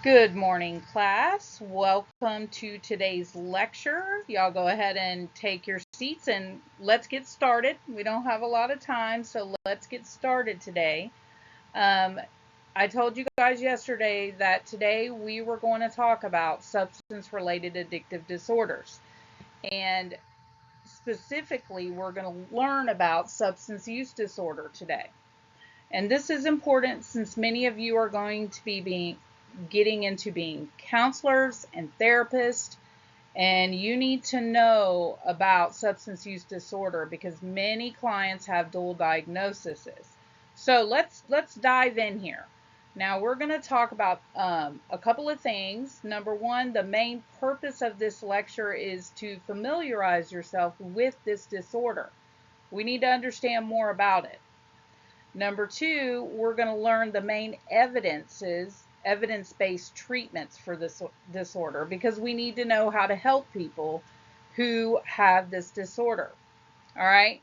Good morning, class. Welcome to today's lecture. Y'all go ahead and take your seats and let's get started. We don't have a lot of time, so let's get started today. Um, I told you guys yesterday that today we were going to talk about substance related addictive disorders. And specifically, we're going to learn about substance use disorder today. And this is important since many of you are going to be getting into being counselors and therapists, and you need to know about substance use disorder because many clients have dual diagnoses. So let's dive in here. Now we're going to talk about a couple of things. Number one, the main purpose of this lecture is to familiarize yourself with this disorder. We need to understand more about it. Number two, we're going to learn the main evidence-based treatments for this disorder because we need to know how to help people who have this disorder. All right.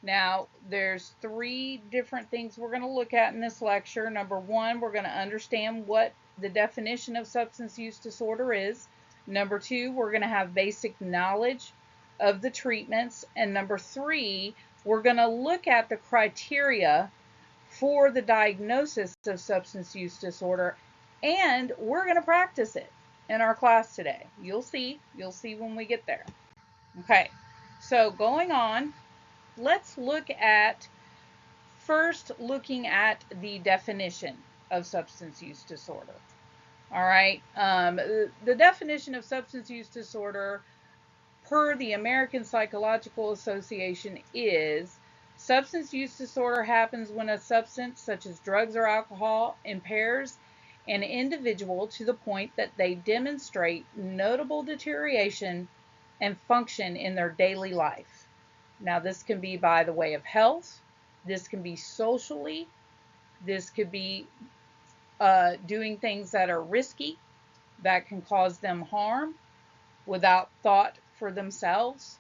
Now, there's three different things we're going to look at in this lecture. Number one, we're going to understand what the definition of substance use disorder is. Number two, we're going to have basic knowledge of the treatments. And number three, we're going to look at the criteria for the diagnosis of substance use disorder, and we're going to practice it in our class today. You'll see when we get there. Okay, so going on, let's look at first looking at the definition of substance use disorder. All right, the definition of substance use disorder per the American Psychological Association is substance use disorder happens when a substance such as drugs or alcohol impairs an individual to the point that they demonstrate notable deterioration and function in their daily life. Now, this can be by the way of health, this can be socially, this could be doing things that are risky, that can cause them harm without thought for themselves.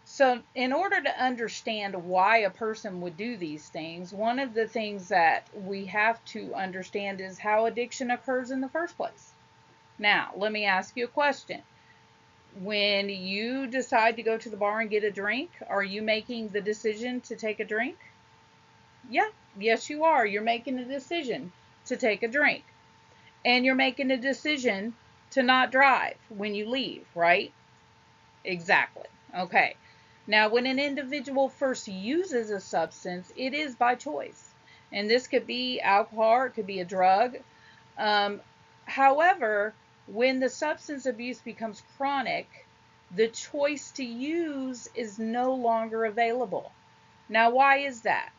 So, in order to understand why a person would do these things, one of the things that we have to understand is how addiction occurs in the first place. Now, let me ask you a question. When you decide to go to the bar and get a drink, are you making the decision to take a drink? Yeah, yes, you are. You're making a decision to take a drink. And you're making a decision to not drive when you leave, right? Exactly. Okay. Now, when an individual first uses a substance, it is by choice. And this could be alcohol, it could be a drug. Um, However, when the substance abuse becomes chronic, the choice to use is no longer available. Now, why is that?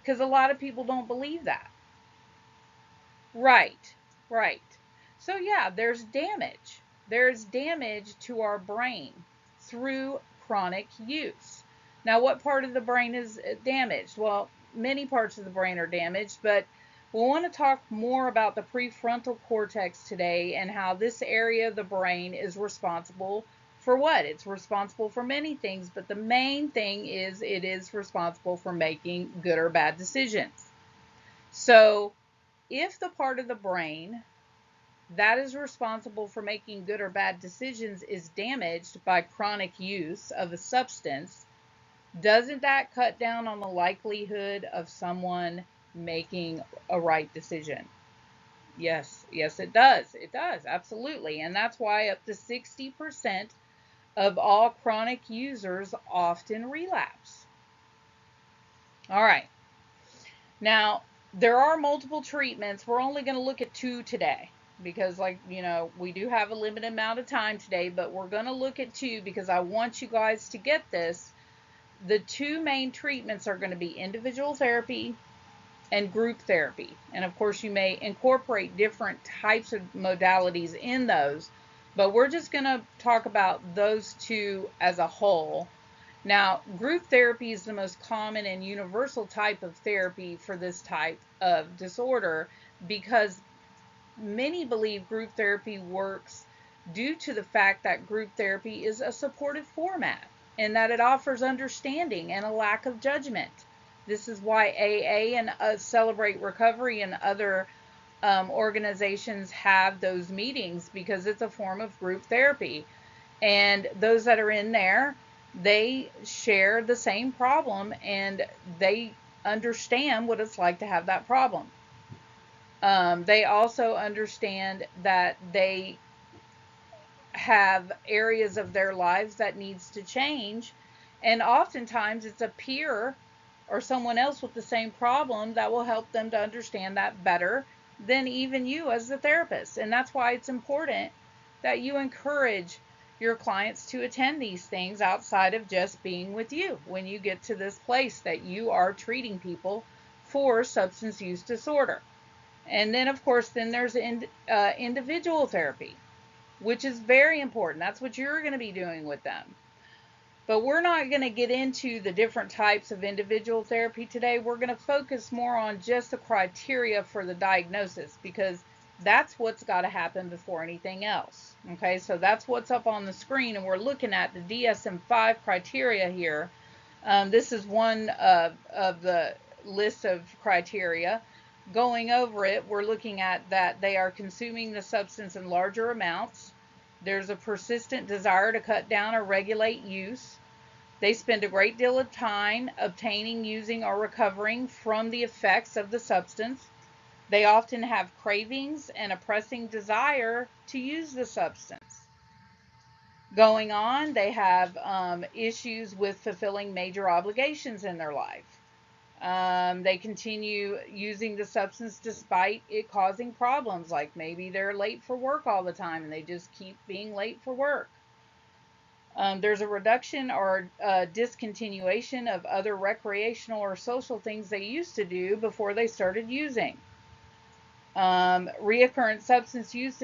Because a lot of people don't believe that. Right, right. So, yeah, there's damage. There's damage to our brain through chronic use. Now, what part of the brain is damaged? Well, many parts of the brain are damaged, but we want to talk more about the prefrontal cortex today and how this area of the brain is responsible for what? It's responsible for many things, but the main thing is it is responsible for making good or bad decisions. So, if the part of the brain that is responsible for making good or bad decisions is damaged by chronic use of a substance, doesn't that cut down on the likelihood of someone making a right decision? Yes, yes, it does. It does, absolutely. And that's why up to 60% of all chronic users often relapse. All right. Now, there are multiple treatments. We're only going to look at two today because, we do have a limited amount of time today, but we're going to look at two because I want you guys to get this. The two main treatments are going to be individual therapy and group therapy. And of course, you may incorporate different types of modalities in those, but we're just going to talk about those two as a whole. Now, group therapy is the most common and universal type of therapy for this type of disorder because many believe group therapy works due to the fact that group therapy is a supportive format and that it offers understanding and a lack of judgment. This is why AA and Celebrate Recovery and other organizations have those meetings because it's a form of group therapy. And those that are in there, they share the same problem and they understand what it's like to have that problem. They also understand that they have areas of their lives that needs to change, and oftentimes it's a peer or someone else with the same problem that will help them to understand that better than even you as the therapist. And that's why it's important that you encourage your clients to attend these things outside of just being with you when you get to this place that you are treating people for substance use disorder. And then of course then there's individual therapy, which is very important. That's what you're going to be doing with them. But we're not going to get into the different types of individual therapy today. We're going to focus more on just the criteria for the diagnosis, because that's what's got to happen before anything else. Okay, so that's what's up on the screen, and we're looking at the DSM-5 criteria here. This is one of the list of criteria. Going over it, we're looking at that they are consuming the substance in larger amounts. There's a persistent desire to cut down or regulate use. They spend a great deal of time obtaining, using, or recovering from the effects of the substance. They often have cravings and a pressing desire to use the substance. Going on, they have issues with fulfilling major obligations in their life. They continue using the substance despite it causing problems, like maybe they're late for work all the time and they just keep being late for work. There's a reduction or discontinuation of other recreational or social things they used to do before they started using. Reoccurrent substance use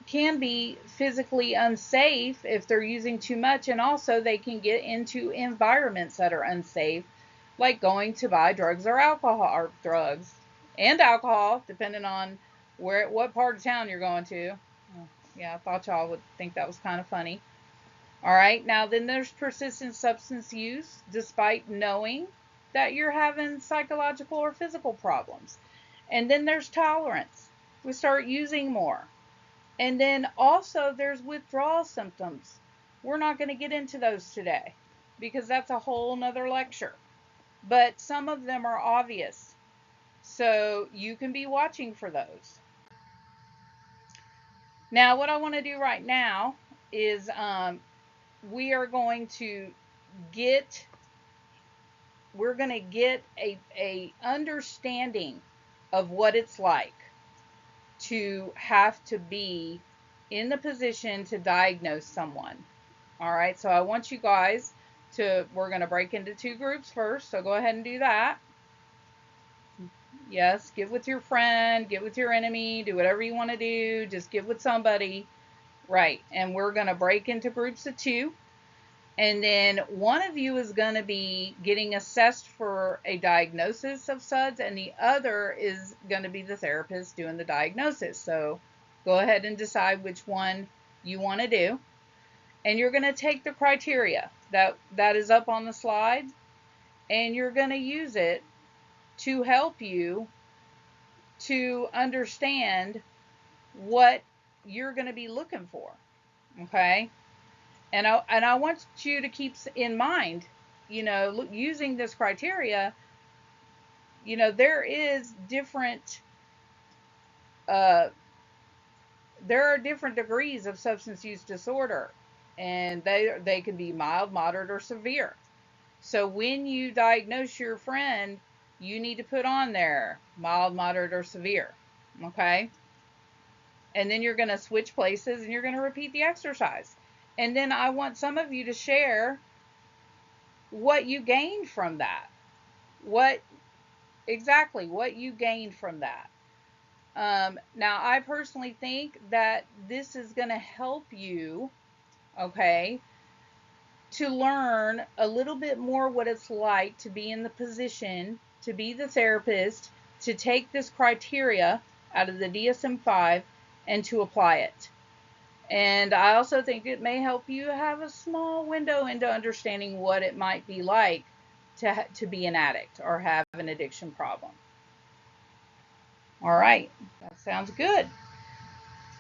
can be physically unsafe if they're using too much, and also they can get into environments that are unsafe, like going to buy drugs or alcohol, or drugs and alcohol, depending on what part of town you're going to. Yeah, I thought y'all would think that was kind of funny. All right, now then there's persistent substance use despite knowing that you're having psychological or physical problems. And then there's tolerance. We start using more. And then also there's withdrawal symptoms. We're not going to get into those today because that's a whole nother lecture. But some of them are obvious. So you can be watching for those. Now what I want to do right now is we are going to get a understanding of what it's like to have to be in the position to diagnose someone. All right, so I want you guys we're going to break into two groups first, so go ahead and do that. Yes, get with your friend, get with your enemy, do whatever you want to do, just get with somebody. Right, and we're going to break into groups of two. And then one of you is going to be getting assessed for a diagnosis of SUDS, and the other is going to be the therapist doing the diagnosis. So go ahead and decide which one you want to do. And you're going to take the criteria that is up on the slide, and you're going to use it to help you to understand what you're going to be looking for. Okay? And I want you to keep in mind, using this criteria, there is different, there are different degrees of substance use disorder, and they can be mild, moderate, or severe. So when you diagnose your friend, you need to put on there mild, moderate, or severe. Okay? And then you're going to switch places and you're going to repeat the exercise. And then I want some of you to share what you gained from that. What you gained from that. Now, I personally think that this is going to help you, okay, to learn a little bit more what it's like to be in the position, to be the therapist, to take this criteria out of the DSM-5 and to apply it. And I also think it may help you have a small window into understanding what it might be like to be an addict or have an addiction problem. All right, that sounds good.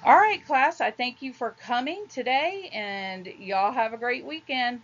All right, class, I thank you for coming today, and y'all have a great weekend.